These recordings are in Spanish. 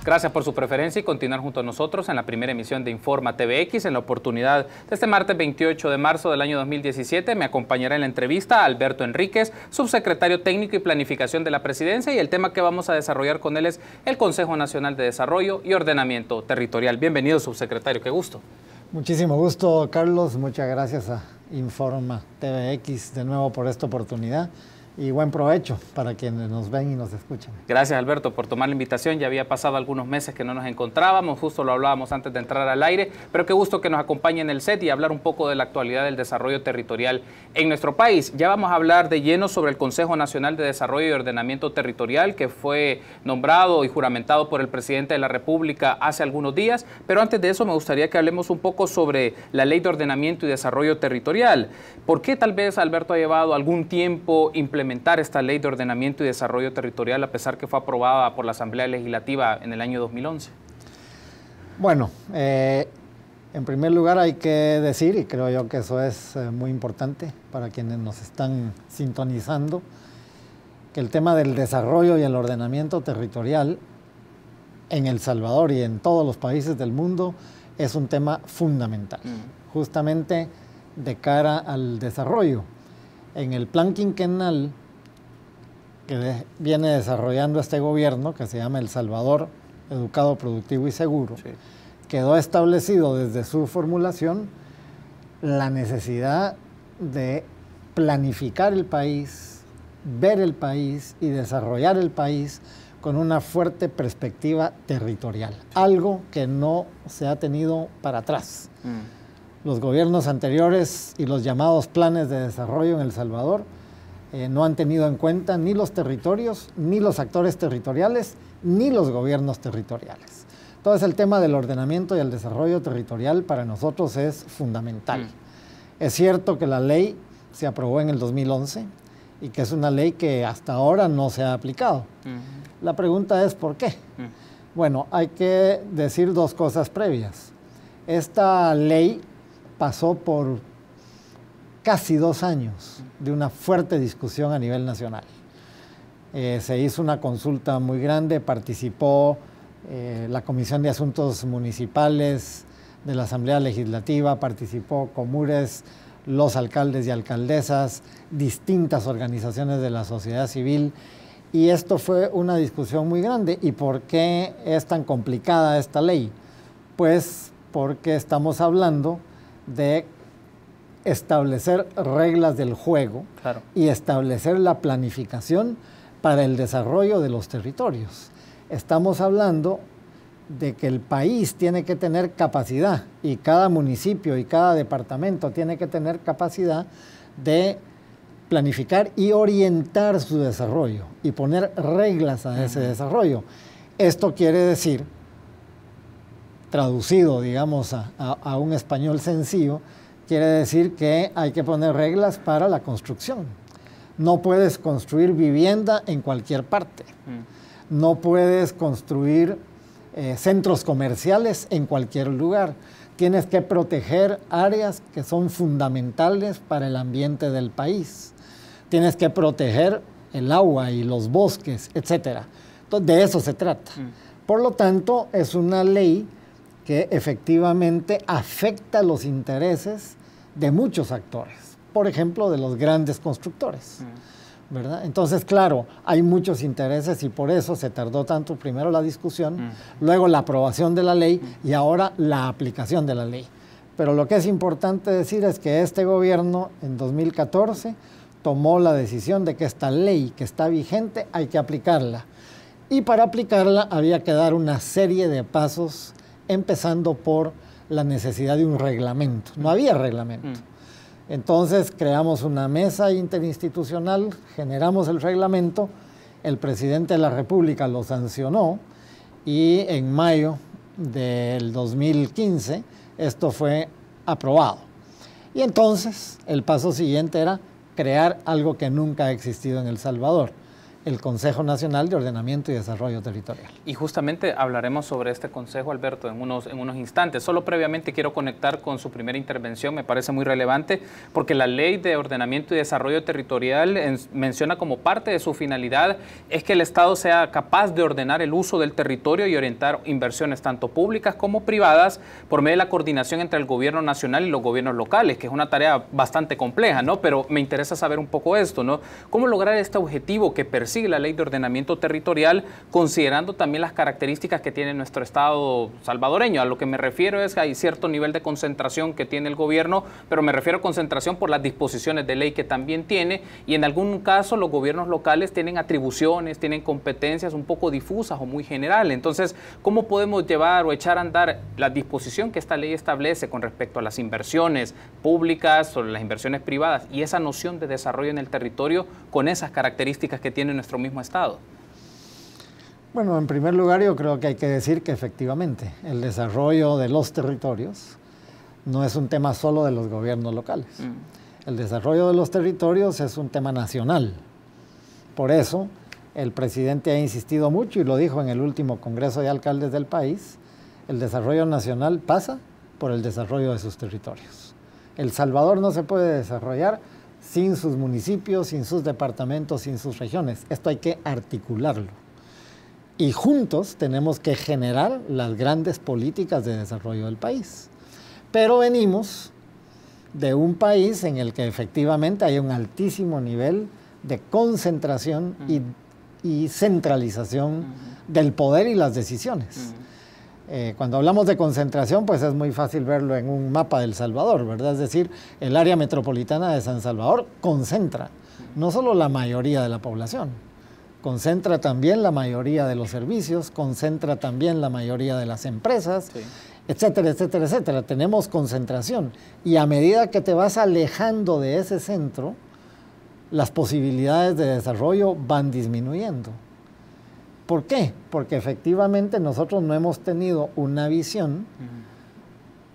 Gracias por su preferencia y continuar junto a nosotros en la primera emisión de Informa TVX. En la oportunidad de este martes 28 de marzo del año 2017 me acompañará en la entrevista Alberto Enríquez, subsecretario técnico y planificación de la Presidencia, y el tema que vamos a desarrollar con él es el Consejo Nacional de Desarrollo y Ordenamiento Territorial. Bienvenido, subsecretario, qué gusto. Muchísimo gusto, Carlos. Muchas gracias a Informa TVX de nuevo por esta oportunidad. Y buen provecho para quienes nos ven y nos escuchan. Gracias, Alberto, por tomar la invitación. Ya había pasado algunos meses que no nos encontrábamos, justo lo hablábamos antes de entrar al aire, pero qué gusto que nos acompañe en el set y hablar un poco de la actualidad del desarrollo territorial en nuestro país. Ya vamos a hablar de lleno sobre el Consejo Nacional de Desarrollo y Ordenamiento Territorial, que fue nombrado y juramentado por el presidente de la República hace algunos días, pero antes de eso me gustaría que hablemos un poco sobre la Ley de Ordenamiento y Desarrollo Territorial. ¿Por qué tal vez, Alberto, ha llevado algún tiempo implementar esta Ley de Ordenamiento y Desarrollo Territorial a pesar que fue aprobada por la Asamblea Legislativa en el año 2011? Bueno, en primer lugar hay que decir, y creo yo que eso es muy importante para quienes nos están sintonizando, que el tema del desarrollo y el ordenamiento territorial en El Salvador y en todos los países del mundo es un tema fundamental, justamente de cara al desarrollo. En el plan quinquenal que viene desarrollando este gobierno, que se llama El Salvador Educado, Productivo y Seguro, sí, quedó establecido desde su formulación la necesidad de planificar el país, ver el país y desarrollar el país con una fuerte perspectiva territorial, algo que no se ha tenido para atrás. Los gobiernos anteriores y los llamados planes de desarrollo en El Salvador no han tenido en cuenta ni los territorios, ni los actores territoriales, ni los gobiernos territoriales. Entonces el tema del ordenamiento y el desarrollo territorial para nosotros es fundamental. Es cierto que la ley se aprobó en el 2011 y que es una ley que hasta ahora no se ha aplicado. La pregunta es ¿por qué? Bueno, hay que decir dos cosas previas. Esta ley pasó por casi 2 años de una fuerte discusión a nivel nacional. Se hizo una consulta muy grande, participó la Comisión de Asuntos Municipales de la Asamblea Legislativa, participó Comures, los alcaldes y alcaldesas, distintas organizaciones de la sociedad civil, y esto fue una discusión muy grande. ¿Y por qué es tan complicada esta ley? Pues porque estamos hablando de establecer reglas del juego, claro, y establecer la planificación para el desarrollo de los territorios. Estamos hablando de que el país tiene que tener capacidad, y cada municipio y cada departamento tiene que tener capacidad de planificar y orientar su desarrollo y poner reglas a ese desarrollo. Esto quiere decir, traducido, digamos, a un español sencillo, quiere decir que hay que poner reglas para la construcción. No puedes construir vivienda en cualquier parte. No puedes construir centros comerciales en cualquier lugar. Tienes que proteger áreas que son fundamentales para el ambiente del país. Tienes que proteger el agua y los bosques, etc. Entonces, de eso se trata. Por lo tanto, es una ley que efectivamente afecta los intereses de muchos actores, por ejemplo, de los grandes constructores, ¿verdad? Entonces, claro, hay muchos intereses y por eso se tardó tanto, primero la discusión, luego la aprobación de la ley y ahora la aplicación de la ley. Pero lo que es importante decir es que este gobierno en 2014 tomó la decisión de que esta ley que está vigente hay que aplicarla. Y para aplicarla había que dar una serie de pasos, empezando por la necesidad de un reglamento. No había reglamento. Entonces creamos una mesa interinstitucional, generamos el reglamento, el presidente de la República lo sancionó y en mayo del 2015 esto fue aprobado. Y entonces el paso siguiente era crear algo que nunca ha existido en El Salvador, el Consejo Nacional de Ordenamiento y Desarrollo Territorial. Y justamente hablaremos sobre este consejo, Alberto, en unos instantes. Solo previamente quiero conectar con su primera intervención, me parece muy relevante, porque la Ley de Ordenamiento y Desarrollo Territorial menciona como parte de su finalidad es que el Estado sea capaz de ordenar el uso del territorio y orientar inversiones tanto públicas como privadas por medio de la coordinación entre el gobierno nacional y los gobiernos locales, que es una tarea bastante compleja, ¿no? Pero me interesa saber un poco esto, ¿no? ¿Cómo lograr este objetivo que persigue la Ley de Ordenamiento Territorial, considerando también las características que tiene nuestro Estado salvadoreño? A lo que me refiero es que hay cierto nivel de concentración que tiene el gobierno, pero me refiero a concentración por las disposiciones de ley que también tiene, y en algún caso los gobiernos locales tienen atribuciones, tienen competencias un poco difusas o muy generales. Entonces, ¿cómo podemos llevar o echar a andar la disposición que esta ley establece con respecto a las inversiones públicas o las inversiones privadas y esa noción de desarrollo en el territorio con esas características que tiene nuestro mismo Estado? Bueno, en primer lugar yo creo que hay que decir que efectivamente el desarrollo de los territorios no es un tema solo de los gobiernos locales. El desarrollo de los territorios es un tema nacional. Por eso el presidente ha insistido mucho y lo dijo en el último Congreso de Alcaldes del país: el desarrollo nacional pasa por el desarrollo de sus territorios. El Salvador no se puede desarrollar sin sus municipios, sin sus departamentos, sin sus regiones. Esto hay que articularlo. Y juntos tenemos que generar las grandes políticas de desarrollo del país. Pero venimos de un país en el que efectivamente hay un altísimo nivel de concentración y centralización del poder y las decisiones. Cuando hablamos de concentración, pues es muy fácil verlo en un mapa del Salvador, ¿verdad? Es decir, el área metropolitana de San Salvador concentra no solo la mayoría de la población, concentra también la mayoría de los servicios, concentra también la mayoría de las empresas, sí, etcétera, etcétera, etcétera. Tenemos concentración y a medida que te vas alejando de ese centro, las posibilidades de desarrollo van disminuyendo. ¿Por qué? Porque efectivamente nosotros no hemos tenido una visión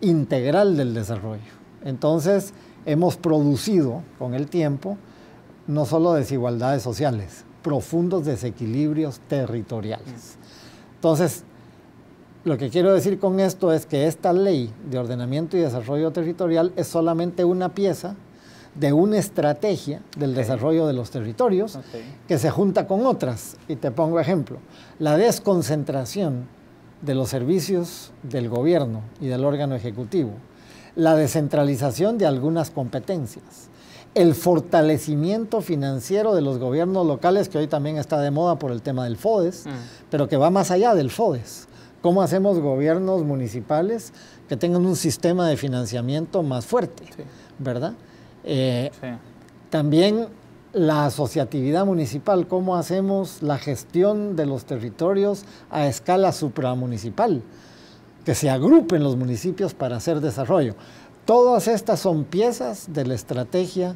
integral del desarrollo. Entonces, hemos producido con el tiempo no solo desigualdades sociales, profundos desequilibrios territoriales. Entonces, lo que quiero decir con esto es que esta ley de ordenamiento y desarrollo territorial es solamente una pieza de una estrategia del desarrollo de los territorios que se junta con otras. Y te pongo ejemplo: la desconcentración de los servicios del gobierno y del órgano ejecutivo, la descentralización de algunas competencias, el fortalecimiento financiero de los gobiernos locales, que hoy también está de moda por el tema del FODES, pero que va más allá del FODES. ¿Cómo hacemos gobiernos municipales que tengan un sistema de financiamiento más fuerte? Sí. ¿Verdad? También la asociatividad municipal, cómo hacemos la gestión de los territorios a escala supramunicipal, que se agrupen los municipios para hacer desarrollo. Todas estas son piezas de la estrategia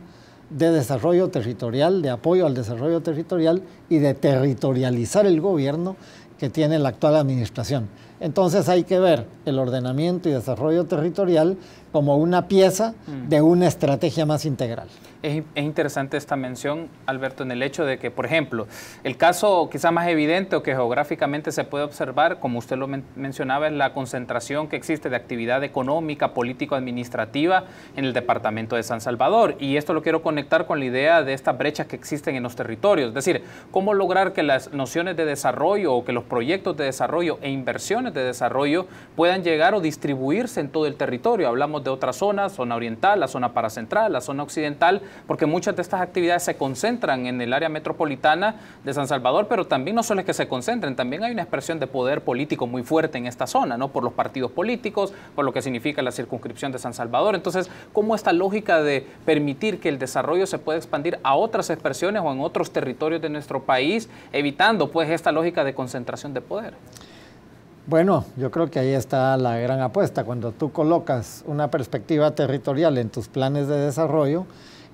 de desarrollo territorial, de apoyo al desarrollo territorial y de territorializar el gobierno que tiene la actual administración. Entonces hay que ver el ordenamiento y desarrollo territorial como una pieza de una estrategia más integral. Es interesante esta mención, Alberto, en el hecho de que, por ejemplo, el caso quizá más evidente o que geográficamente se puede observar, como usted lo mencionaba, es la concentración que existe de actividad económica, político-administrativa en el departamento de San Salvador. Y esto lo quiero conectar con la idea de estas brechas que existen en los territorios. Es decir, cómo lograr que las nociones de desarrollo o que los proyectos de desarrollo e inversiones de desarrollo puedan llegar o distribuirse en todo el territorio. Hablamos de otras zonas, zona oriental, la zona paracentral, la zona occidental, porque muchas de estas actividades se concentran en el área metropolitana de San Salvador, pero también no solo es que se concentren, también hay una expresión de poder político muy fuerte en esta zona, ¿no? Por los partidos políticos, por lo que significa la circunscripción de San Salvador. Entonces, ¿cómo esta lógica de permitir que el desarrollo se pueda expandir a otras expresiones o en otros territorios de nuestro país, evitando pues esta lógica de concentración de poder? Bueno, yo creo que ahí está la gran apuesta. Cuando tú colocas una perspectiva territorial en tus planes de desarrollo,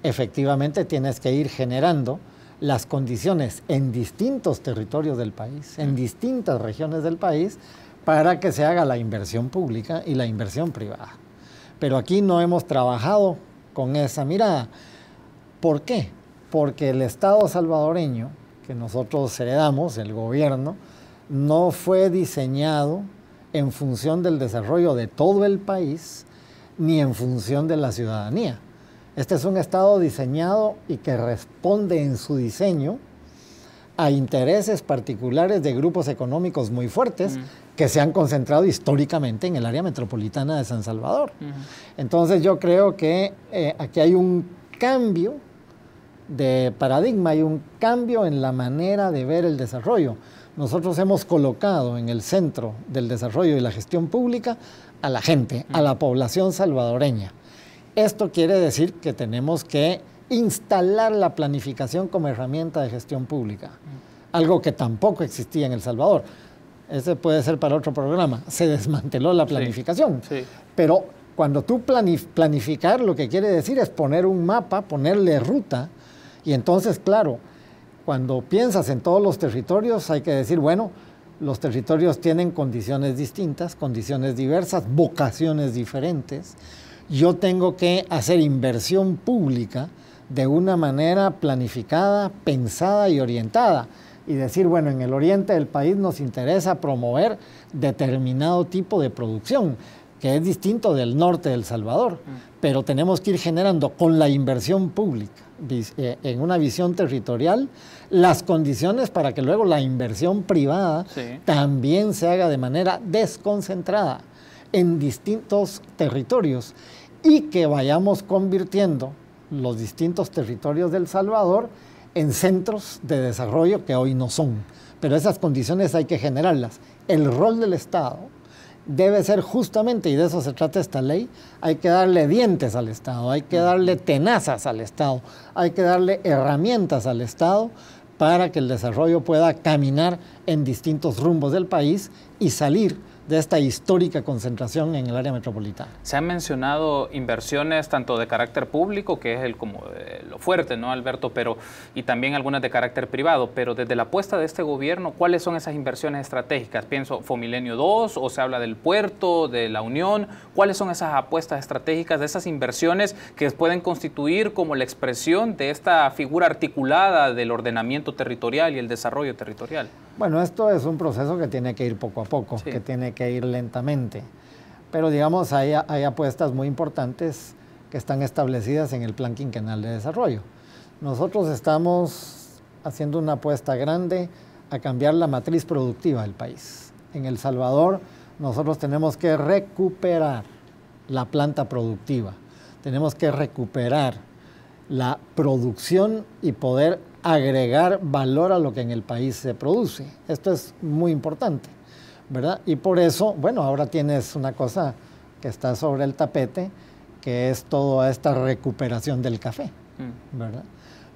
efectivamente tienes que ir generando las condiciones en distintos territorios del país, en distintas regiones del país, para que se haga la inversión pública y la inversión privada. Pero aquí no hemos trabajado con esa mirada. ¿Por qué? Porque el Estado salvadoreño, que que nosotros heredamos, el gobierno, no fue diseñado en función del desarrollo de todo el país, ni en función de la ciudadanía. Este es un Estado diseñado y que responde en su diseño a intereses particulares de grupos económicos muy fuertes que se han concentrado históricamente en el área metropolitana de San Salvador. Entonces yo creo que aquí hay un cambio de paradigma, hay un cambio en la manera de ver el desarrollo. Nosotros hemos colocado en el centro del desarrollo y la gestión pública a la gente, a la población salvadoreña. Esto quiere decir que tenemos que instalar la planificación como herramienta de gestión pública, algo que tampoco existía en El Salvador. Ese puede ser para otro programa. Se desmanteló la planificación. Sí. Pero cuando tú planificar, lo que quiere decir es poner un mapa, ponerle ruta, y entonces, claro, cuando piensas en todos los territorios, hay que decir, bueno, los territorios tienen condiciones distintas, condiciones diversas, vocaciones diferentes. Yo tengo que hacer inversión pública de una manera planificada, pensada y orientada. Y decir, bueno, en el oriente del país nos interesa promover determinado tipo de producción, que es distinto del norte de El Salvador, pero tenemos que ir generando con la inversión pública, en una visión territorial, las condiciones para que luego la inversión privada también se haga de manera desconcentrada en distintos territorios y que vayamos convirtiendo los distintos territorios del Salvador en centros de desarrollo que hoy no son. Pero esas condiciones hay que generarlas. El rol del Estado debe ser justamente, y de eso se trata esta ley, hay que darle dientes al Estado, hay que darle tenazas al Estado, hay que darle herramientas al Estado para que el desarrollo pueda caminar en distintos rumbos del país y salir de esta histórica concentración en el área metropolitana. Se han mencionado inversiones tanto de carácter público, que es lo fuerte, ¿no, Alberto? Y también algunas de carácter privado, pero desde la apuesta de este gobierno, ¿cuáles son esas inversiones estratégicas? Pienso, Fomilenio 2, o se habla del puerto, de la Unión. ¿Cuáles son esas apuestas estratégicas de esas inversiones que pueden constituir como la expresión de esta figura articulada del ordenamiento territorial y el desarrollo territorial? Bueno, esto es un proceso que tiene que ir poco a poco, que tiene que ir lentamente. Pero digamos, hay apuestas muy importantes que están establecidas en el Plan Quinquenal de Desarrollo. Nosotros estamos haciendo una apuesta grande a cambiar la matriz productiva del país. En El Salvador, nosotros tenemos que recuperar la planta productiva. Tenemos que recuperar la producción y poder agregar valor a lo que en el país se produce. Esto es muy importante, ¿verdad? Y por eso, bueno, ahora tienes una cosa que está sobre el tapete, que es toda esta recuperación del café, ¿verdad?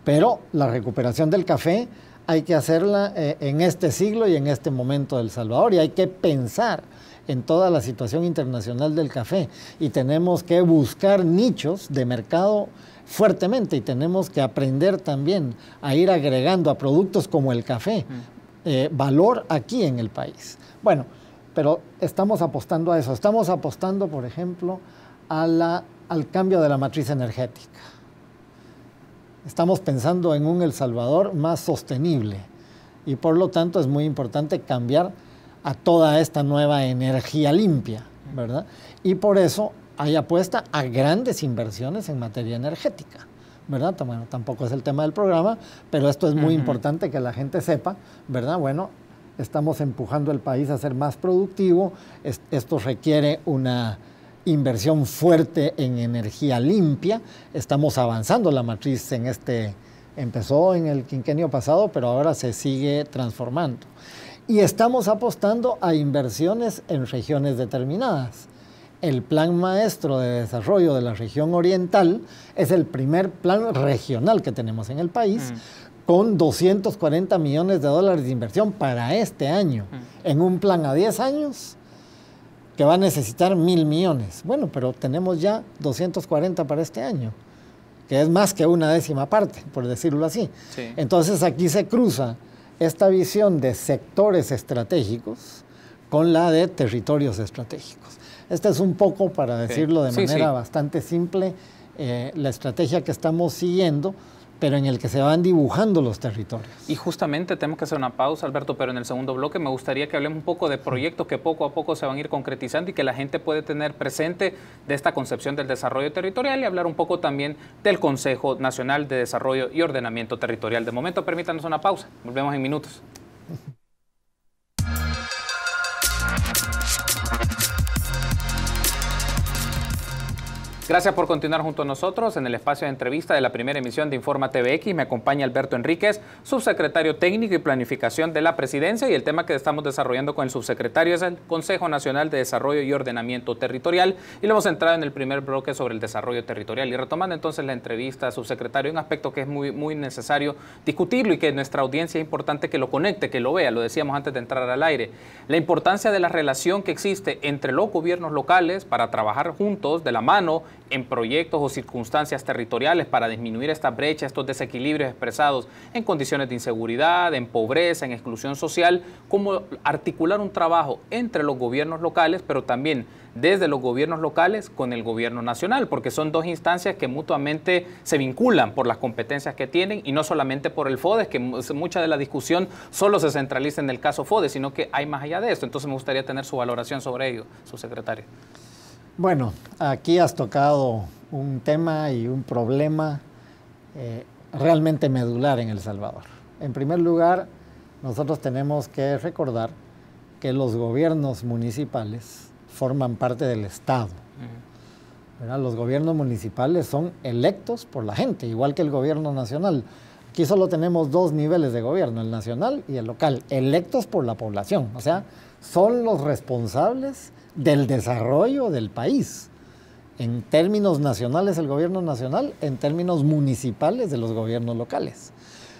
Pero la recuperación del café hay que hacerla en este siglo y en este momento de El Salvador, y hay que pensar en toda la situación internacional del café, y tenemos que buscar nichos de mercado fuertemente, y tenemos que aprender también a ir agregando a productos como el café valor aquí en el país. Bueno, pero estamos apostando a eso. Estamos apostando, por ejemplo, al cambio de la matriz energética. Estamos pensando en un El Salvador más sostenible, y por lo tanto es muy importante cambiar a toda esta nueva energía limpia, ¿verdad? Y por eso hay apuesta a grandes inversiones en materia energética, ¿verdad? Bueno, tampoco es el tema del programa, pero esto es muy importante que la gente sepa, ¿verdad? Bueno, estamos empujando el país a ser más productivo, esto requiere una inversión fuerte en energía limpia, estamos avanzando la matriz empezó en el quinquenio pasado, pero ahora se sigue transformando. Y estamos apostando a inversiones en regiones determinadas. El Plan Maestro de Desarrollo de la Región Oriental es el primer plan regional que tenemos en el país, con 240 millones de dólares de inversión para este año, en un plan a 10 años que va a necesitar 1.000 millones. Bueno, pero tenemos ya 240 para este año, que es más que una décima parte, por decirlo así. Sí. Entonces aquí se cruza esta visión de sectores estratégicos con la de territorios estratégicos. Esta es un poco, para decirlo de manera bastante simple, la estrategia que estamos siguiendo pero en el que se van dibujando los territorios. Y justamente tenemos que hacer una pausa, Alberto, pero en el segundo bloque me gustaría que hablemos un poco de proyectos que poco a poco se van a ir concretizando y que la gente puede tener presente de esta concepción del desarrollo territorial, y hablar un poco también del Consejo Nacional de Desarrollo y Ordenamiento Territorial. De momento, permítanos una pausa. Volvemos en minutos. Gracias por continuar junto a nosotros en el espacio de entrevista de la primera emisión de Informa TVX. Me acompaña Alberto Enríquez, subsecretario técnico y planificación de la Presidencia, y el tema que estamos desarrollando con el subsecretario es el Consejo Nacional de Desarrollo y Ordenamiento Territorial, y lo hemos entrado en el primer bloque sobre el desarrollo territorial. Y retomando entonces la entrevista, subsecretario, un aspecto que es muy necesario discutirlo y que nuestra audiencia es importante que lo conecte, que lo vea, lo decíamos antes de entrar al aire, la importancia de la relación que existe entre los gobiernos locales para trabajar juntos de la mano en proyectos o circunstancias territoriales para disminuir esta brecha, estos desequilibrios expresados en condiciones de inseguridad, en pobreza, en exclusión social, cómo articular un trabajo entre los gobiernos locales, pero también desde los gobiernos locales con el gobierno nacional, porque son dos instancias que mutuamente se vinculan por las competencias que tienen, y no solamente por el FODES, que mucha de la discusión solo se centraliza en el caso FODES, sino que hay más allá de esto. Entonces me gustaría tener su valoración sobre ello, subsecretario. Bueno, aquí has tocado un tema y un problema realmente medular en El Salvador. En primer lugar, nosotros tenemos que recordar que los gobiernos municipales forman parte del Estado. ¿Verdad? Los gobiernos municipales son electos por la gente, igual que el gobierno nacional. Aquí solo tenemos dos niveles de gobierno, el nacional y el local, electos por la población. O sea, son los responsables del desarrollo del país. En términos nacionales, el gobierno nacional, en términos municipales, de los gobiernos locales.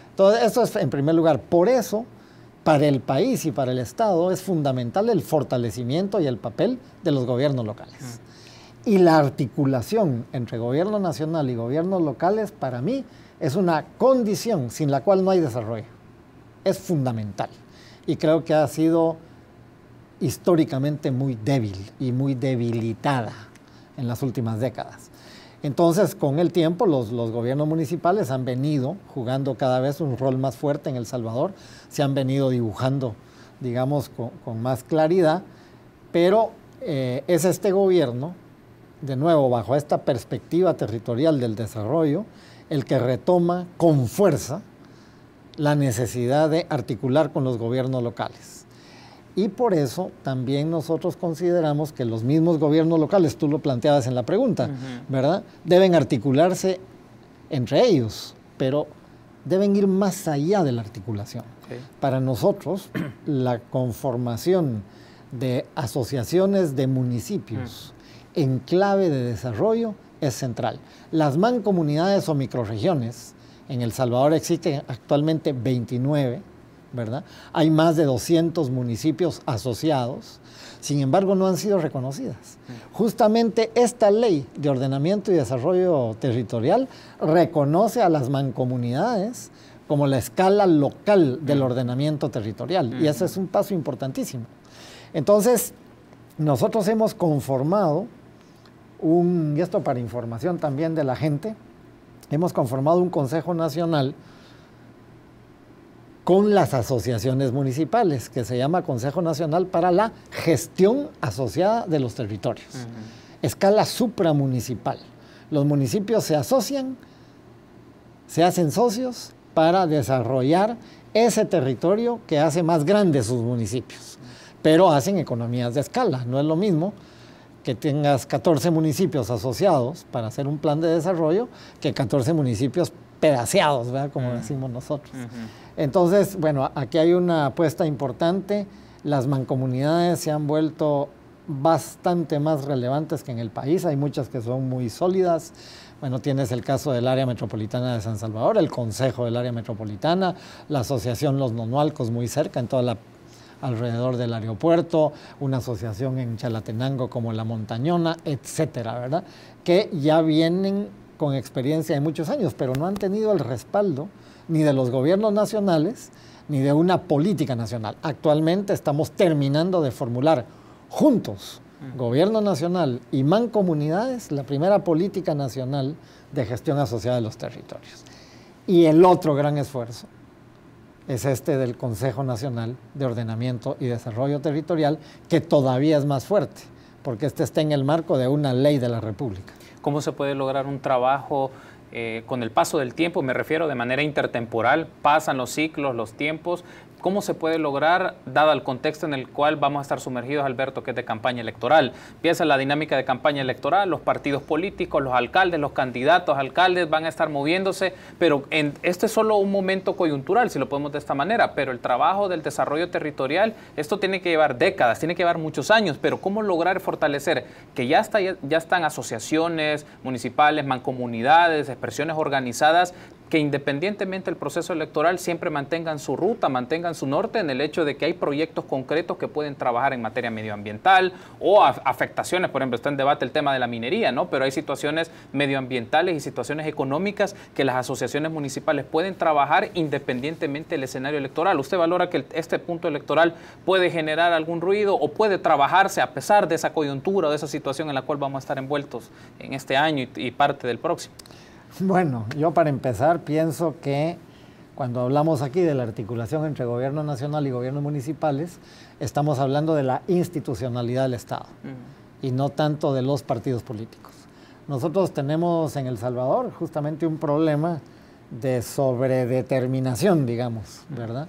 Entonces, esto es en primer lugar. Por eso, para el país y para el Estado es fundamental el fortalecimiento y el papel de los gobiernos locales. Y la articulación entre gobierno nacional y gobiernos locales, para mí, es una condición sin la cual no hay desarrollo. Es fundamental. Y creo que ha sido históricamente muy débil y muy debilitada en las últimas décadas. Entonces, con el tiempo, los gobiernos municipales han venido jugando cada vez un rol más fuerte en El Salvador, se han venido dibujando, digamos, con más claridad, pero es este gobierno, de nuevo, bajo esta perspectiva territorial del desarrollo, el que retoma con fuerza la necesidad de articular con los gobiernos locales. Y por eso también nosotros consideramos que los mismos gobiernos locales, tú lo planteabas en la pregunta, ¿verdad? Deben articularse entre ellos, pero deben ir más allá de la articulación. Para nosotros, la conformación de asociaciones de municipios en clave de desarrollo es central. Las mancomunidades o microrregiones, en El Salvador existen actualmente 29, ¿verdad? Hay más de 200 municipios asociados, sin embargo no han sido reconocidas. Justamente esta ley de ordenamiento y desarrollo territorial reconoce a las mancomunidades como la escala local del ordenamiento territorial, y ese es un paso importantísimo. Entonces, nosotros hemos conformado y esto para información también de la gente, hemos conformado un Consejo Nacional con las asociaciones municipales, que se llama Consejo Nacional para la Gestión Asociada de los Territorios. Escala supramunicipal. Los municipios se asocian, se hacen socios para desarrollar ese territorio que hace más grandes sus municipios, pero hacen economías de escala. No es lo mismo que tengas 14 municipios asociados para hacer un plan de desarrollo que 14 municipios pedaceados, ¿verdad? Como decimos nosotros. Entonces, bueno, aquí hay una apuesta importante. Las mancomunidades se han vuelto bastante más relevantes que en el país. Hay muchas que son muy sólidas. Bueno, tienes el caso del Área Metropolitana de San Salvador, el Consejo del Área Metropolitana, la Asociación Los Nonualcos muy cerca, alrededor del aeropuerto, una asociación en Chalatenango como La Montañona, etcétera, ¿verdad? Que ya vienen con experiencia de muchos años, pero no han tenido el respaldo ni de los gobiernos nacionales, ni de una política nacional. Actualmente estamos terminando de formular juntos, gobierno nacional y mancomunidades, la primera política nacional de gestión asociada de los territorios. Y el otro gran esfuerzo es este del Consejo Nacional de Ordenamiento y Desarrollo Territorial, que todavía es más fuerte, porque este está en el marco de una ley de la República. ¿Cómo se puede lograr un trabajo con el paso del tiempo? Me refiero de manera intertemporal, pasan los ciclos, los tiempos. ¿Cómo se puede lograr, dado el contexto en el cual vamos a estar sumergidos, Alberto, que es de campaña electoral? Piensa la dinámica de campaña electoral, los partidos políticos, los alcaldes, los candidatos a alcaldes van a estar moviéndose, pero este es solo un momento coyuntural, si lo podemos de esta manera, pero el trabajo del desarrollo territorial, esto tiene que llevar décadas, tiene que llevar muchos años, pero ¿cómo lograr fortalecer que ya están asociaciones municipales, mancomunidades, expresiones organizadas, que independientemente del proceso electoral siempre mantengan su ruta, mantengan su norte en el hecho de que hay proyectos concretos que pueden trabajar en materia medioambiental o afectaciones? Por ejemplo, está en debate el tema de la minería, ¿no? Pero hay situaciones medioambientales y situaciones económicas que las asociaciones municipales pueden trabajar independientemente del escenario electoral. ¿Usted valora que este punto electoral puede generar algún ruido o puede trabajarse a pesar de esa coyuntura o de esa situación en la cual vamos a estar envueltos en este año y parte del próximo? Bueno, yo para empezar pienso que cuando hablamos aquí de la articulación entre gobierno nacional y gobiernos municipales, estamos hablando de la institucionalidad del Estado y no tanto de los partidos políticos. Nosotros tenemos en El Salvador justamente un problema de sobredeterminación, digamos, ¿verdad?,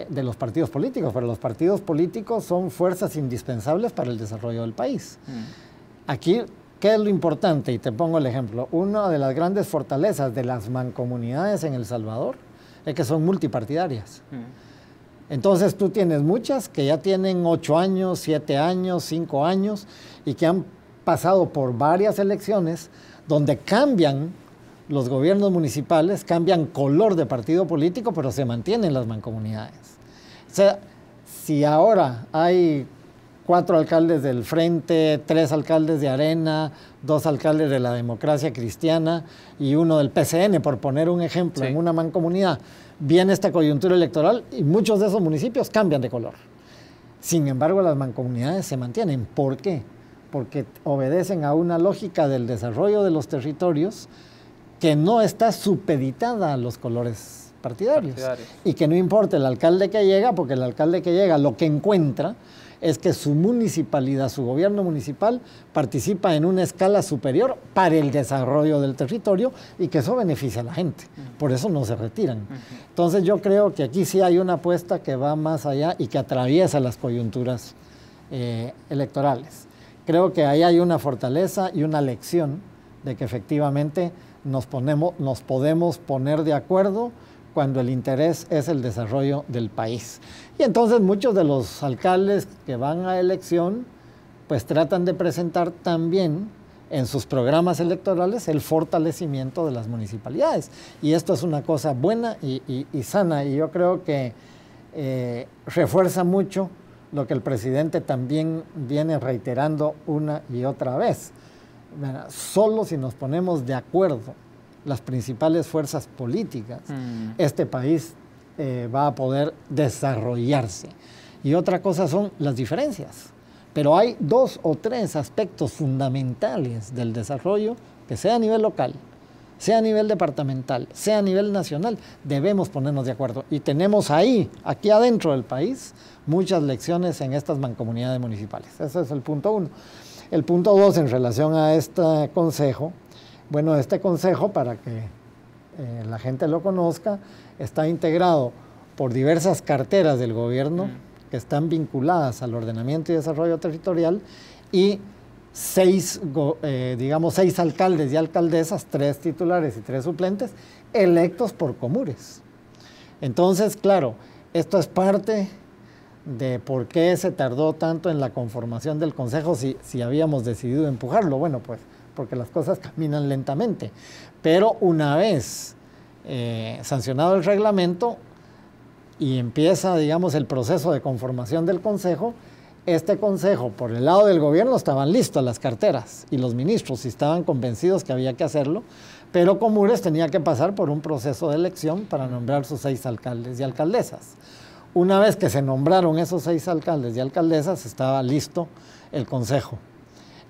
de los partidos políticos, pero los partidos políticos son fuerzas indispensables para el desarrollo del país. Aquí, ¿qué es lo importante? Y te pongo el ejemplo. Una de las grandes fortalezas de las mancomunidades en El Salvador es que son multipartidarias. Entonces tú tienes muchas que ya tienen 8 años, 7 años, 5 años y que han pasado por varias elecciones donde cambian los gobiernos municipales, cambian color de partido político, pero se mantienen las mancomunidades. O sea, si ahora hay 4 alcaldes del Frente, 3 alcaldes de Arena, 2 alcaldes de la Democracia Cristiana y 1 del PCN, por poner un ejemplo, en una mancomunidad, viene esta coyuntura electoral y muchos de esos municipios cambian de color. Sin embargo, las mancomunidades se mantienen. ¿Por qué? Porque obedecen a una lógica del desarrollo de los territorios que no está supeditada a los colores partidarios. Y que no importa el alcalde que llega, porque el alcalde que llega lo que encuentra es que su municipalidad, su gobierno municipal, participa en una escala superior para el desarrollo del territorio y que eso beneficia a la gente. Por eso no se retiran. Entonces yo creo que aquí sí hay una apuesta que va más allá y que atraviesa las coyunturas electorales. Creo que ahí hay una fortaleza y una lección de que efectivamente nos podemos poner de acuerdo cuando el interés es el desarrollo del país. Y entonces muchos de los alcaldes que van a elección, pues tratan de presentar también en sus programas electorales el fortalecimiento de las municipalidades. Y esto es una cosa buena y sana, y yo creo que refuerza mucho lo que el presidente también viene reiterando una y otra vez. Solo si nos ponemos de acuerdo las principales fuerzas políticas, este país va a poder desarrollarse. Y otra cosa son las diferencias. Pero hay 2 o 3 aspectos fundamentales del desarrollo que, sea a nivel local, sea a nivel departamental, sea a nivel nacional, debemos ponernos de acuerdo. Y tenemos ahí, aquí adentro del país, muchas lecciones en estas mancomunidades municipales. Ese es el punto 1. El punto 2, en relación a este consejo, bueno, este consejo, para que la gente lo conozca, está integrado por diversas carteras del gobierno que están vinculadas al ordenamiento y desarrollo territorial y 6 alcaldes y alcaldesas, 3 titulares y 3 suplentes, electos por comures. Entonces, claro, esto es parte de por qué se tardó tanto en la conformación del consejo si habíamos decidido empujarlo. Bueno, pues porque las cosas caminan lentamente. Pero una vez sancionado el reglamento y empieza, digamos, el proceso de conformación del consejo, este consejo, por el lado del gobierno, estaban listas las carteras y los ministros y estaban convencidos que había que hacerlo, pero Comures tenía que pasar por un proceso de elección para nombrar sus 6 alcaldes y alcaldesas. Una vez que se nombraron esos 6 alcaldes y alcaldesas, estaba listo el consejo.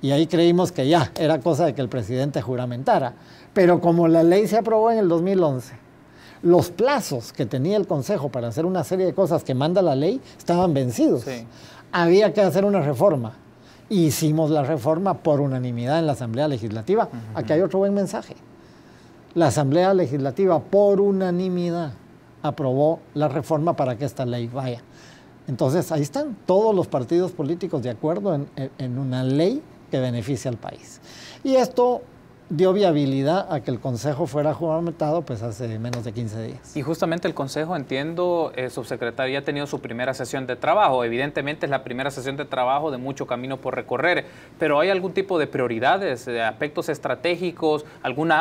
Y ahí creímos que ya era cosa de que el presidente juramentara. Pero como la ley se aprobó en el 2011, los plazos que tenía el Consejo para hacer una serie de cosas que manda la ley estaban vencidos. Sí. Había que hacer una reforma. Hicimos la reforma por unanimidad en la Asamblea Legislativa. Aquí hay otro buen mensaje. La Asamblea Legislativa por unanimidad aprobó la reforma para que esta ley vaya. Entonces ahí están todos los partidos políticos de acuerdo en una ley que beneficia al país. Y esto dio viabilidad a que el Consejo fuera juramentado pues hace menos de 15 días. Y justamente el Consejo, entiendo, subsecretario, ya ha tenido su primera sesión de trabajo. Evidentemente es la primera sesión de trabajo de mucho camino por recorrer, pero ¿hay algún tipo de prioridades, de aspectos estratégicos,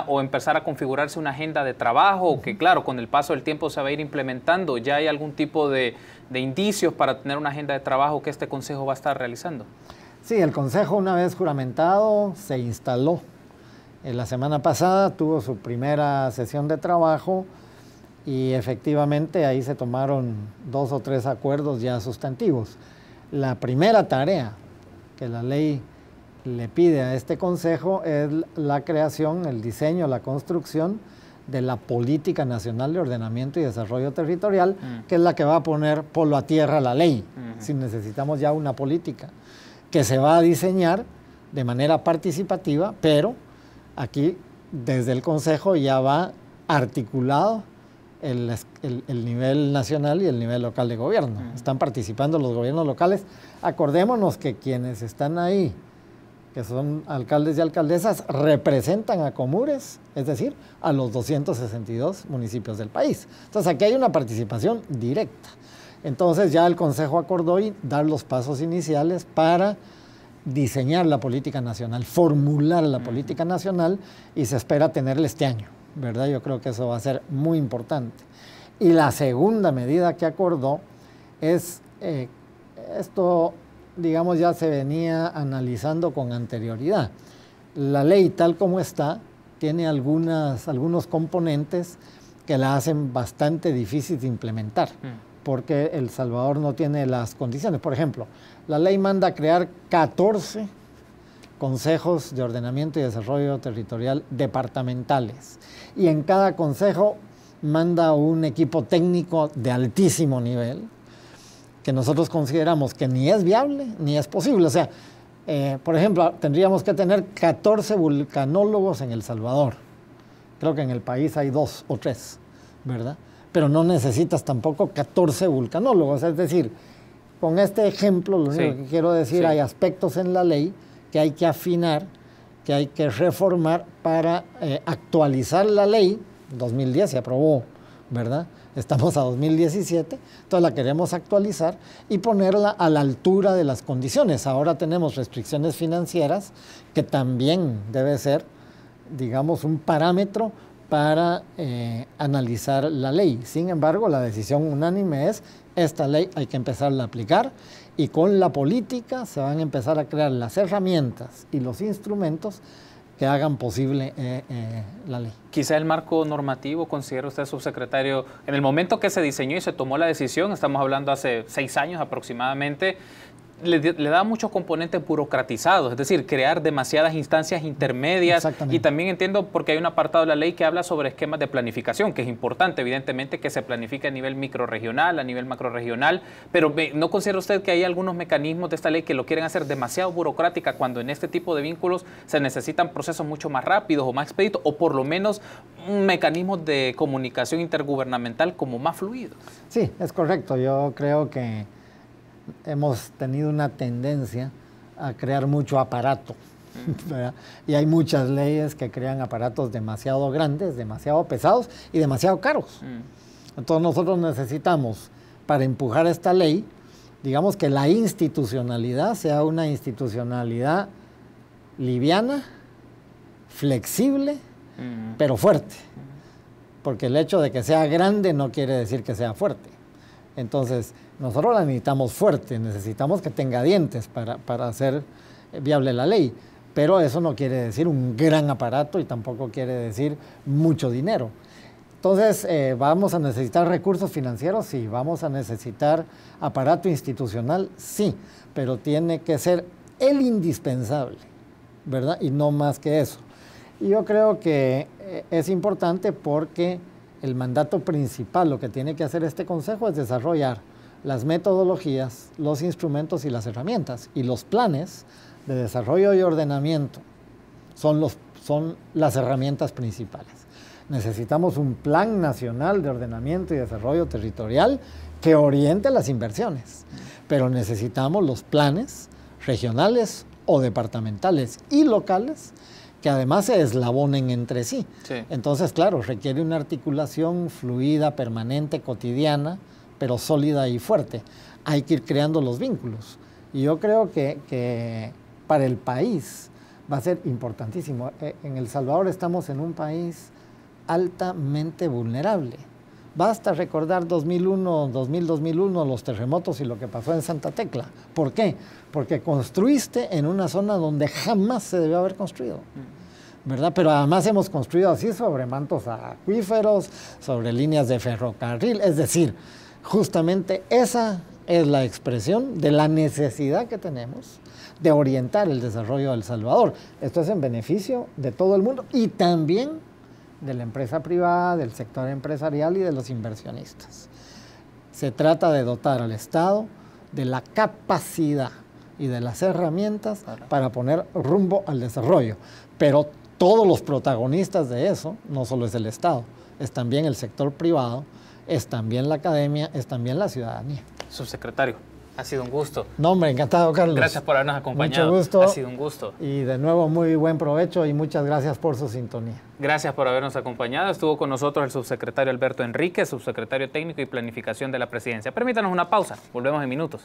o empezar a configurarse una agenda de trabajo que, claro, con el paso del tiempo se va a ir implementando? ¿Ya hay algún tipo de indicios para tener una agenda de trabajo que este Consejo va a estar realizando? Sí, el Consejo, una vez juramentado, se instaló. La semana pasada tuvo su primera sesión de trabajo y efectivamente ahí se tomaron 2 o 3 acuerdos ya sustantivos. La primera tarea que la ley le pide a este Consejo es la creación, el diseño, la construcción de la Política Nacional de Ordenamiento y Desarrollo Territorial, que es la que va a poner polo a tierra la ley. Si necesitamos ya una política que se va a diseñar de manera participativa, pero aquí, desde el Consejo, ya va articulado el nivel nacional y el nivel local de gobierno. Están participando los gobiernos locales. Acordémonos que quienes están ahí, que son alcaldes y alcaldesas, representan a Comures, es decir, a los 262 municipios del país. Entonces, aquí hay una participación directa. Entonces, ya el Consejo acordó dar los pasos iniciales para diseñar la política nacional, formular la política nacional, y se espera tenerla este año, ¿verdad? Yo creo que eso va a ser muy importante. Y la segunda medida que acordó es, esto, digamos, ya se venía analizando con anterioridad. La ley tal como está tiene algunos componentes que la hacen bastante difícil de implementar, porque El Salvador no tiene las condiciones. Por ejemplo, la ley manda a crear 14 consejos de ordenamiento y desarrollo territorial departamentales. Y en cada consejo manda un equipo técnico de altísimo nivel, que nosotros consideramos que ni es viable ni es posible. O sea, por ejemplo, tendríamos que tener 14 vulcanólogos en El Salvador. Creo que en el país hay 2 o 3, ¿verdad? Pero no necesitas tampoco 14 vulcanólogos. Es decir, con este ejemplo, lo único que quiero decir, hay aspectos en la ley que hay que afinar, que hay que reformar para actualizar la ley. 2010 se aprobó, ¿verdad? Estamos a 2017, entonces la queremos actualizar y ponerla a la altura de las condiciones. Ahora tenemos restricciones financieras que también debe ser, digamos, un parámetro para analizar la ley. Sin embargo, la decisión unánime es: esta ley hay que empezarla a aplicar, y con la política se van a empezar a crear las herramientas y los instrumentos que hagan posible la ley. Quizá el marco normativo, considera usted, subsecretario, en el momento que se diseñó y se tomó la decisión, estamos hablando hace 6 años aproximadamente, le da muchos componentes burocratizados, es decir, crear demasiadas instancias intermedias. Y también entiendo, porque hay un apartado de la ley que habla sobre esquemas de planificación, que es importante, evidentemente, que se planifique a nivel microrregional, a nivel macrorregional, pero ¿no considera usted que hay algunos mecanismos de esta ley que lo quieren hacer demasiado burocrática, cuando en este tipo de vínculos se necesitan procesos mucho más rápidos o más expeditos, o por lo menos mecanismos de comunicación intergubernamental como más fluidos? Sí, es correcto. Yo creo que hemos tenido una tendencia a crear mucho aparato, ¿verdad? Y hay muchas leyes que crean aparatos demasiado grandes, demasiado pesados y demasiado caros. Entonces nosotros necesitamos, para empujar esta ley, digamos, que la institucionalidad sea una institucionalidad liviana, flexible, pero fuerte. Porque el hecho de que sea grande no quiere decir que sea fuerte. Entonces, nosotros la necesitamos fuerte, necesitamos que tenga dientes para hacer viable la ley, pero eso no quiere decir un gran aparato y tampoco quiere decir mucho dinero. Entonces, ¿vamos a necesitar recursos financieros? Sí. ¿Vamos a necesitar aparato institucional? Sí, pero tiene que ser el indispensable, ¿verdad? Y no más que eso. Y yo creo que es importante porque el mandato principal, lo que tiene que hacer este consejo es desarrollar las metodologías, los instrumentos y las herramientas. Y los planes de desarrollo y ordenamiento son las herramientas principales. Necesitamos un plan nacional de ordenamiento y desarrollo territorial que oriente las inversiones, pero necesitamos los planes regionales o departamentales y locales que además se eslabonen entre sí. Entonces, claro, requiere una articulación fluida, permanente, cotidiana, pero sólida y fuerte. Hay que ir creando los vínculos. Y yo creo que para el país va a ser importantísimo. En El Salvador estamos en un país altamente vulnerable. Basta recordar 2001, los terremotos y lo que pasó en Santa Tecla. ¿Por qué? Porque construiste en una zona donde jamás se debió haber construido, ¿verdad? Pero además hemos construido así sobre mantos acuíferos, sobre líneas de ferrocarril. Es decir, justamente esa es la expresión de la necesidad que tenemos de orientar el desarrollo de El Salvador. Esto es en beneficio de todo el mundo y también de la empresa privada, del sector empresarial y de los inversionistas. Se trata de dotar al Estado de la capacidad y de las herramientas para poner rumbo al desarrollo. Pero todos los protagonistas de eso, no solo es el Estado, es también el sector privado, es también la academia, es también la ciudadanía. Subsecretario, ha sido un gusto. No, hombre, encantado, Carlos. Gracias por habernos acompañado. Mucho gusto. Ha sido un gusto. Y de nuevo, muy buen provecho y muchas gracias por su sintonía. Gracias por habernos acompañado. Estuvo con nosotros el subsecretario Alberto Enríquez, subsecretario técnico y planificación de la Presidencia. Permítanos una pausa. Volvemos en minutos.